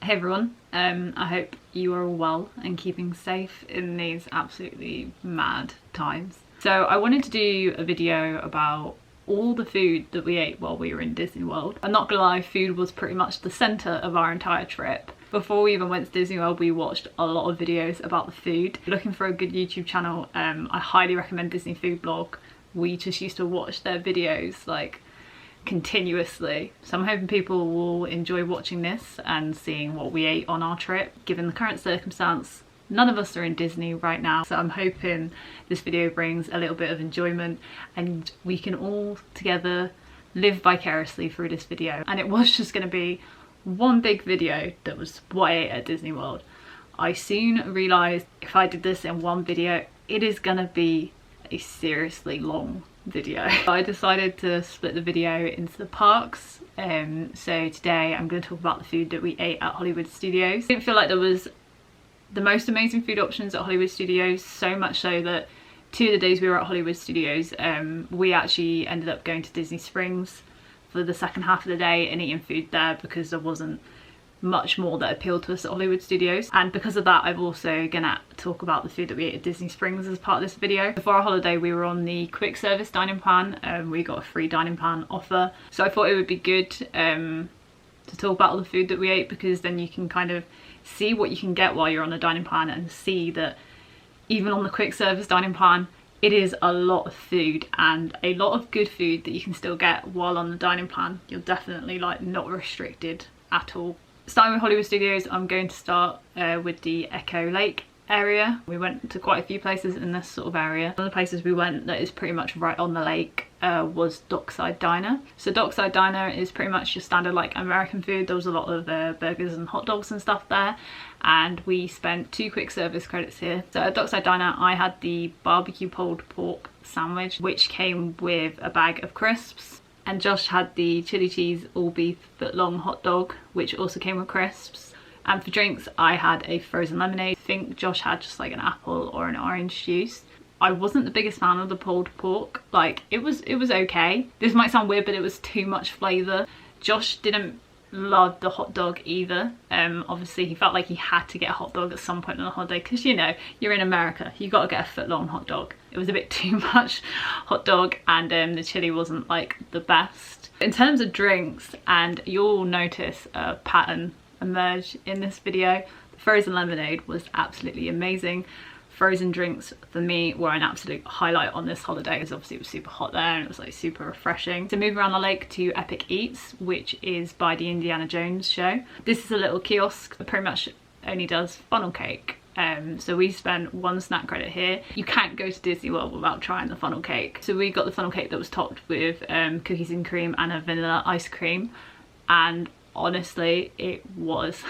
Hey everyone, I hope you are all well and keeping safe in these absolutely mad times. So I wanted to do a video about all the food that we ate while we were in Disney World. I'm not gonna lie, food was pretty much the centre of our entire trip. Before we even went to Disney World, we watched a lot of videos about the food. Looking for a good YouTube channel, I highly recommend Disney Food Blog. We just used to watch their videos like continuously. So I'm hoping people will enjoy watching this and seeing what we ate on our trip. Given the current circumstance, none of us are in Disney right now, so I'm hoping this video brings a little bit of enjoyment and we can all together live vicariously through this video. And it was just going to be one big video that was what I ate at Disney World. I soon realised if I did this in one video, it is going to be a seriously long video. I decided to split the video into the parks. So today I'm going to talk about the food that we ate at Hollywood Studios. I didn't feel like there was the most amazing food options at Hollywood Studios, so much so that 2 of the days we were at Hollywood Studios, we actually ended up going to Disney Springs for the second half of the day and eating food there because there wasn't much more that appealed to us at Hollywood Studios. And because of that, I'm also gonna talk about the food that we ate at Disney Springs as part of this video. Before our holiday, we were on the quick service dining plan. We got a free dining plan offer, so I thought it would be good to talk about all the food that we ate, because then you can kind of see what you can get while you're on the dining plan and see that even on the quick service dining plan, it is a lot of food and a lot of good food that you can still get while on the dining plan. You're definitely like not restricted at all. Starting with Hollywood Studios, I'm going to start with the Echo Lake area. We went to quite a few places in this sort of area. One of the places we went that is pretty much right on the lake was Dockside Diner. So Dockside Diner is pretty much your standard like American food. There was a lot of burgers and hot dogs and stuff there, and we spent 2 quick service credits here. So at Dockside Diner I had the barbecue pulled pork sandwich, which came with a bag of crisps, and Josh had the chili cheese all beef foot-long hot dog, which also came with crisps. And for drinks, I had a frozen lemonade. I think Josh had just like an apple or an orange juice. I wasn't the biggest fan of the pulled pork. Like, it was okay. This might sound weird, but it was too much flavour. Josh didn't love the hot dog either. Obviously he felt like he had to get a hot dog at some point on the holiday, because you know, you're in America, you got to get a foot-long hot dog. It was a bit too much hot dog, and the chili wasn't like the best. In terms of drinks, and you'll notice a pattern emerge in this video, the frozen lemonade was absolutely amazing. Frozen drinks for me were an absolute highlight on this holiday, because obviously it was super hot there and it was like super refreshing. So moving around the lake to Epic Eats, which is by the Indiana Jones show. This is a little kiosk that pretty much only does funnel cake. So we spent 1 snack credit here. You can't go to Disney World without trying the funnel cake. So we got the funnel cake that was topped with cookies and cream and a vanilla ice cream, and honestly it was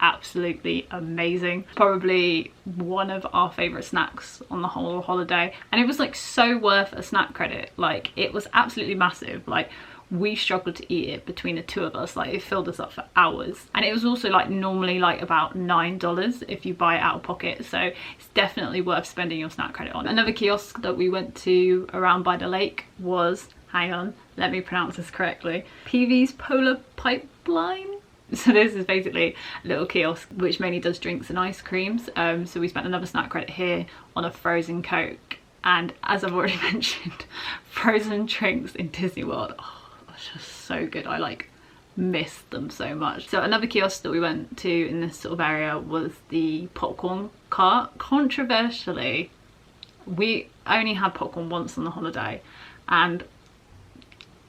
absolutely amazing. Probably one of our favourite snacks on the whole holiday, and it was like so worth a snack credit. Like, it was absolutely massive. Like, we struggled to eat it between the 2 of us. Like, it filled us up for hours, and it was also like normally like about $9 if you buy it out of pocket, so it's definitely worth spending your snack credit on. Another kiosk that we went to around by the lake was, hang on, let me pronounce this correctly, PV's Polar Pipeline. So this is basically a little kiosk which mainly does drinks and ice creams. So we spent another snack credit here on a frozen Coke, and as I've already mentioned, frozen drinks in Disney World, oh, that's just so good. I like missed them so much. So another kiosk that we went to in this sort of area was the popcorn cart. Controversially, we only had popcorn once on the holiday, and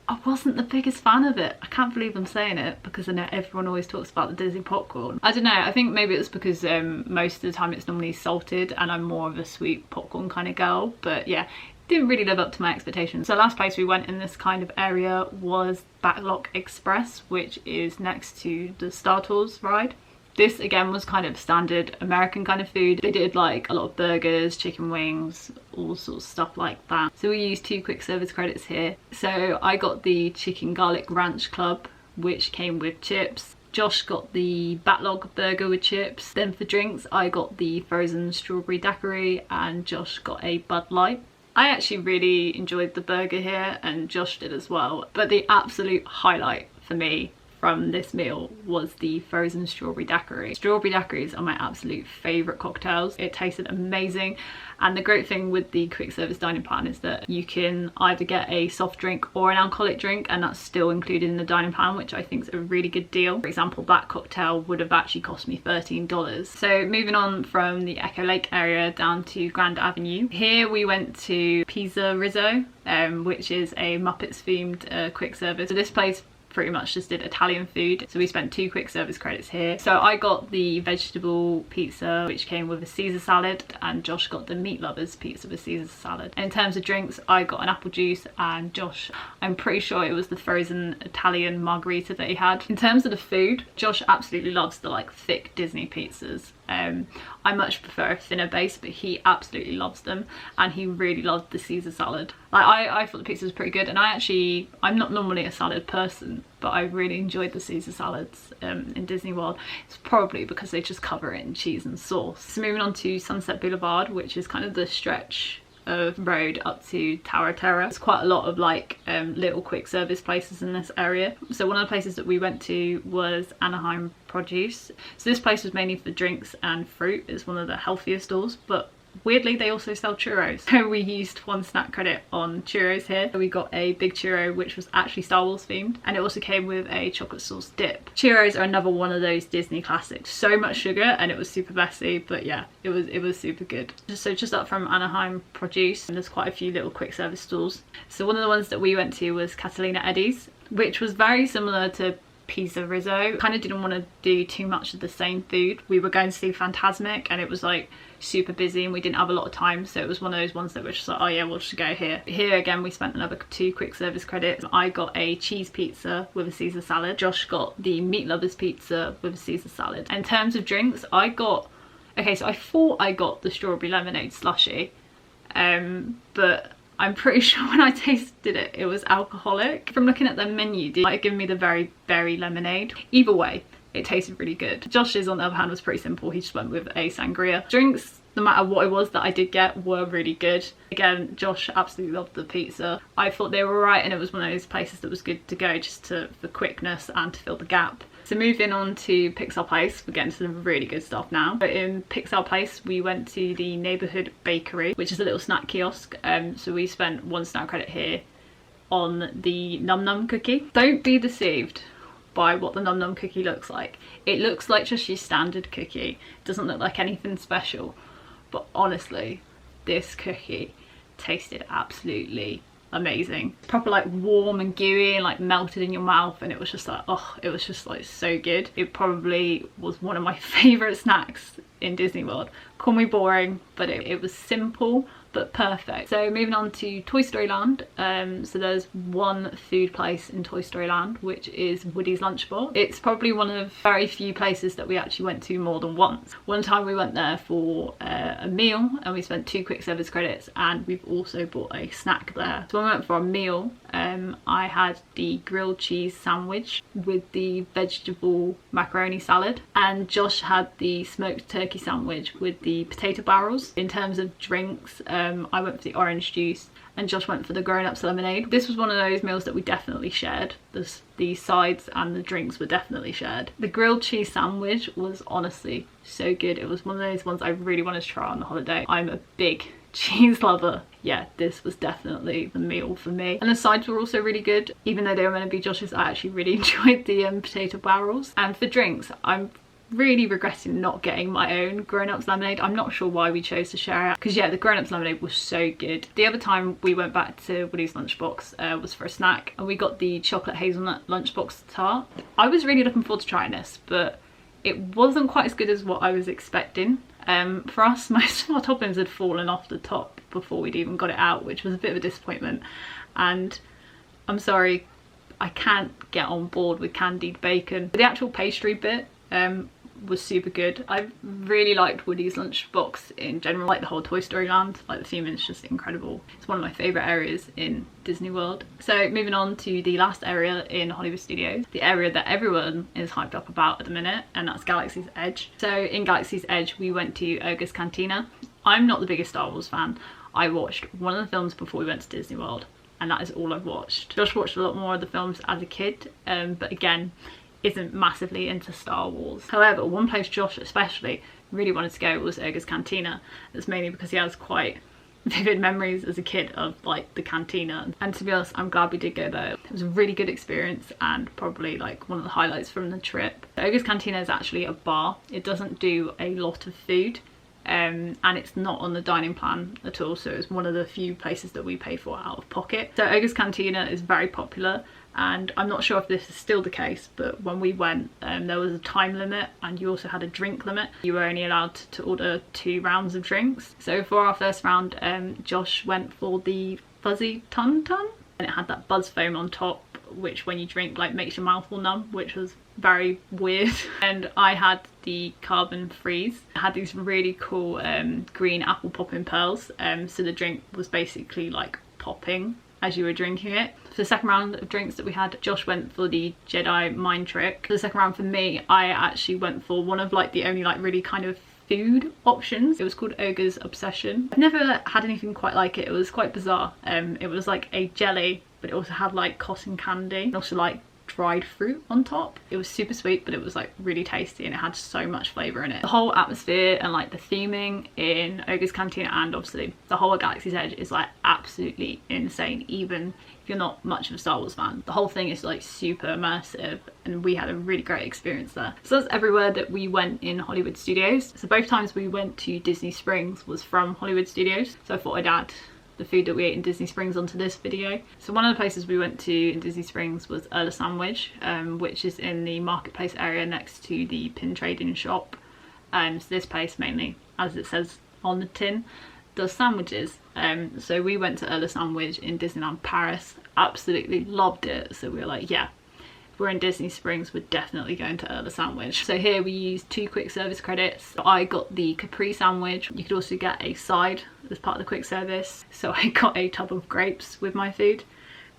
I wasn't the biggest fan of it. I can't believe I'm saying it, because I know everyone always talks about the Disney popcorn. I don't know, I think maybe it's because most of the time it's normally salted and I'm more of a sweet popcorn kind of girl, but yeah, didn't really live up to my expectations. So last place we went in this kind of area was Backlot Express, which is next to the Star Tours ride. This again was kind of standard American kind of food. They did like a lot of burgers, chicken wings, all sorts of stuff like that. So we used 2 quick service credits here. So I got the chicken garlic ranch club, which came with chips. Josh got the backlog burger with chips. Then for drinks, I got the frozen strawberry daiquiri and Josh got a Bud Light. I actually really enjoyed the burger here, and Josh did as well. But the absolute highlight for me from this meal was the frozen strawberry daiquiri. Strawberry daiquiris are my absolute favourite cocktails. It tasted amazing, and the great thing with the quick service dining plan is that you can either get a soft drink or an alcoholic drink, and that's still included in the dining plan, which I think is a really good deal. For example, that cocktail would have actually cost me $13. So moving on from the Echo Lake area down to Grand Avenue, here we went to Pisa Rizzo, which is a Muppets themed quick service. So this place pretty much just did Italian food, so we spent 2 quick service credits here. So I got the vegetable pizza, which came with a Caesar salad, and Josh got the meat lovers pizza with Caesar salad. In terms of drinks, I got an apple juice, and Josh, I'm pretty sure it was the frozen Italian margarita that he had. In terms of the food, Josh absolutely loves the like thick Disney pizzas. I much prefer a thinner base, but he absolutely loves them, and he really loved the Caesar salad. Like I thought the pizza was pretty good, and I'm not normally a salad person, but I really enjoyed the Caesar salads in Disney World. It's probably because they just cover it in cheese and sauce. So moving on to Sunset Boulevard, which is kind of the stretch of road up to Tower Terror. There's quite a lot of like little quick service places in this area. So one of the places that we went to was Anaheim Produce. So this place was mainly for drinks and fruit. It's one of the healthier stores, but weirdly they also sell churros. So we used 1 snack credit on churros here. We got a big churro which was actually Star Wars themed, and it also came with a chocolate sauce dip. Churros are another one of those Disney classics. So much sugar, and it was super messy, but yeah, it was super good. So just up from Anaheim Produce, and there's quite a few little quick service stores. So one of the ones that we went to was Catalina Eddy's, which was very similar to Pisa Rizzo. Kind of didn't want to do too much of the same food. We were going to see Fantasmic, and it was like super busy and we didn't have a lot of time, so it was one of those ones that were just like, oh yeah, we'll just go here. Here again we spent another 2 quick service credits. I got a cheese pizza with a Caesar salad. Josh got the meat lovers pizza with a Caesar salad. In terms of drinks, I thought I got the strawberry lemonade slushy, but I'm pretty sure when I tasted it, it was alcoholic. From looking at the menu, it might have given me the very berry lemonade. Either way, it tasted really good. Josh's, on the other hand, was pretty simple. He just went with a sangria. Drinks, no matter what it was that I did get, were really good. Again, Josh absolutely loved the pizza. I thought they were right, and it was one of those places that was good to go just for quickness and to fill the gap. So moving on to Pixar Place, we're getting to some really good stuff now. But in Pixar Place, we went to the neighbourhood bakery, which is a little snack kiosk. So we spent 1 snack credit here on the Num Num cookie. Don't be deceived by what the Num Num cookie looks like. It looks like just your standard cookie. It doesn't look like anything special. But honestly, this cookie tasted absolutely amazing. Proper like warm and gooey and like melted in your mouth, and it was just like, oh, it was just like so good. It probably was one of my favourite snacks in Disney World. Call me boring, but it was simple but perfect. So moving on to Toy Story Land. So there's one food place in Toy Story Land, which is Woody's Lunchbox. It's probably one of very few places that we actually went to more than once. One time we went there for a meal, and we spent 2 quick service credits, and we've also bought a snack there. So when we went for a meal, I had the grilled cheese sandwich with the vegetable macaroni salad, and Josh had the smoked turkey sandwich with the potato barrels. In terms of drinks, I went for the orange juice, and Josh went for the grown-ups lemonade. This was one of those meals that we definitely shared. The sides and the drinks were definitely shared. The grilled cheese sandwich was honestly so good. It was one of those ones I really wanted to try on the holiday. I'm a big cheese lover. Yeah, this was definitely the meal for me. And the sides were also really good. Even though they were meant to be Josh's, I actually really enjoyed the potato barrels. And for drinks, I'm really regretting not getting my own grown-ups lemonade. I'm not sure why we chose to share it, because yeah, the grown-ups lemonade was so good. The other time we went back to Woody's Lunchbox was for a snack, and we got the chocolate hazelnut lunchbox tart. I was really looking forward to trying this, but it wasn't quite as good as what I was expecting. For us, most of our toppings had fallen off the top before we'd even got it out, which was a bit of a disappointment. And I'm sorry, I can't get on board with candied bacon. The actual pastry bit was super good. I really liked Woody's Lunchbox in general, like the whole Toy Story Land. Like the theme is just incredible. It's one of my favourite areas in Disney World. So moving on to the last area in Hollywood Studios, the area that everyone is hyped up about at the minute, and that's Galaxy's Edge. So in Galaxy's Edge we went to Ogres Cantina. I'm not the biggest Star Wars fan. I watched one of the films before we went to Disney World, and that is all I've watched. Josh watched a lot more of the films as a kid, but again, isn't massively into Star Wars. However, one place Josh especially really wanted to go was Ogres Cantina. It's mainly because he has quite vivid memories as a kid of like the cantina, and to be honest, I'm glad we did go there. It was a really good experience and probably like one of the highlights from the trip. The Ogres Cantina is actually a bar. It doesn't do a lot of food, and it's not on the dining plan at all, so it's one of the few places that we pay for out of pocket. So Ogres Cantina is very popular, and I'm not sure if this is still the case, but when we went, there was a time limit and you also had a drink limit. You were only allowed to order 2 rounds of drinks. So for our first round, Josh went for the fuzzy tum tum, and it had that buzz foam on top, which when you drink like makes your mouth all numb, which was very weird. And I had the carbon freeze. It had these really cool green apple popping pearls, so the drink was basically like popping as you were drinking it. For the second round of drinks that we had, Josh went for the Jedi mind trick. For the second round for me, I actually went for one of like the only like really kind of food options. It was called Ogre's Obsession. I've never had anything quite like it. It was quite bizarre. It was like a jelly, but it also had like cotton candy and also like dried fruit on top. It was super sweet, but it was like really tasty and it had so much flavour in it. The whole atmosphere and like the theming in Ogres Cantina and obviously the whole of Galaxy's Edge is like absolutely insane, even if you're not much of a Star Wars fan. The whole thing is like super immersive and we had a really great experience there. So that's everywhere that we went in Hollywood Studios. So both times we went to Disney Springs was from Hollywood Studios, so I thought I'd add the food that we ate in Disney Springs onto this video. So one of the places we went to in Disney Springs was Earl of Sandwich, which is in the marketplace area next to the pin trading shop. So this place mainly, as it says on the tin, does sandwiches. So we went to Earl of Sandwich in Disneyland Paris, absolutely loved it. So we were like, yeah, if we're in Disney Springs, we're definitely going to Earl of Sandwich. So here we used 2 quick service credits. I got the Capri sandwich. You could also get a side as part of the quick service. So I got a tub of grapes with my food.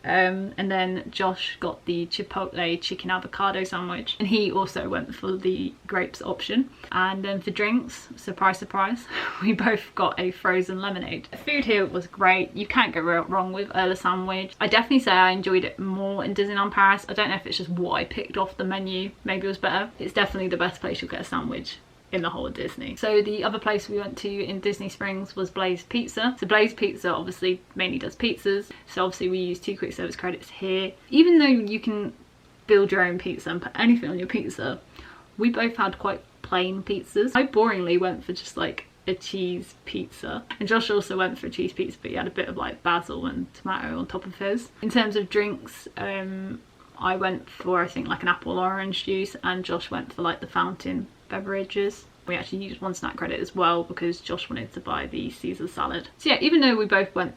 And then Josh got the Chipotle chicken avocado sandwich, and he also went for the grapes option. And then for drinks, surprise surprise, we both got a frozen lemonade. The food here was great. You can't go wrong with Earl of Sandwich. I definitely say I enjoyed it more in Disneyland Paris. I don't know if it's just what I picked off the menu, maybe it was better. It's definitely the best place you'll get a sandwich in the whole of Disney. So the other place we went to in Disney Springs was Blaze Pizza. So Blaze Pizza obviously mainly does pizzas, so obviously we used 2 quick service credits here. Even though you can build your own pizza and put anything on your pizza, we both had quite plain pizzas. I boringly went for just like a cheese pizza, and Josh also went for a cheese pizza, but he had a bit of like basil and tomato on top of his. In terms of drinks, I went for I think like an apple orange juice, and Josh went for like the fountain beverages. We actually used 1 snack credit as well because Josh wanted to buy the Caesar salad. So yeah, even though we both went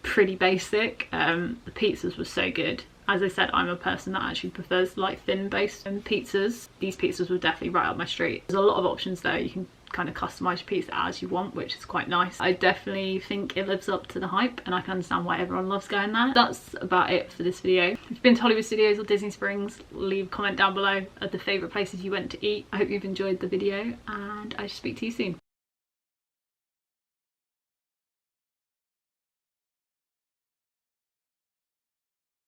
pretty basic, the pizzas were so good. As I said, I'm a person that actually prefers like thin based pizzas. These pizzas were definitely right up my street. There's a lot of options there. You can kind of customize your pizza as you want, which is quite nice. I definitely think it lives up to the hype, and I can understand why everyone loves going there. That's about it for this video. If you've been to Hollywood Studios or Disney Springs, leave a comment down below of the favourite places you went to eat. I hope you've enjoyed the video, and I shall speak to you soon.